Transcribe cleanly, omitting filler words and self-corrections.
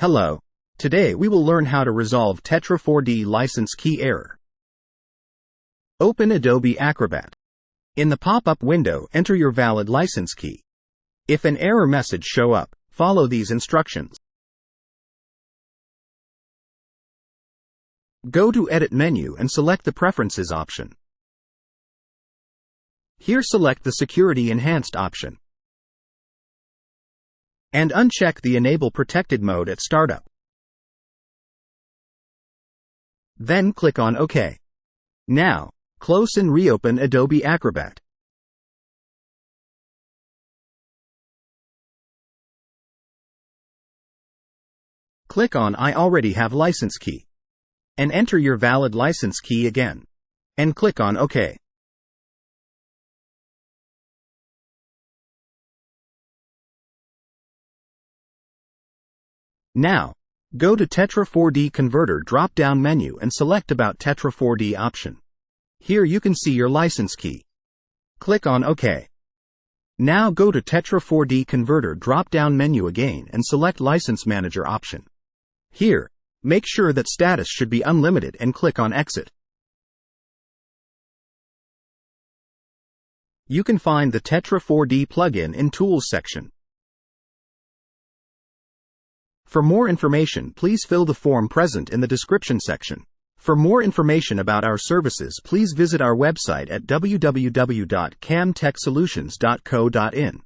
Hello. Today we will learn how to resolve Tetra4D license key error. Open Adobe Acrobat. In the pop-up window, enter your valid license key. If an error message shows up, follow these instructions. Go to Edit menu and select the Preferences option. Here select the Security Enhanced option. And uncheck the Enable Protected mode at startup. Then click on OK. Now, close and reopen Adobe Acrobat. Click on I already have license key. And enter your valid license key again. And click on OK. Now, go to Tetra4D Converter drop-down menu and select About Tetra4D option. Here you can see your license key. Click on OK. Now go to Tetra4D Converter drop-down menu again and select License Manager option. Here, make sure that status should be unlimited and click on Exit. You can find the Tetra4D plugin in Tools section. For more information, please fill the form present in the description section. For more information about our services, please visit our website at www.camtechsolutions.co.in.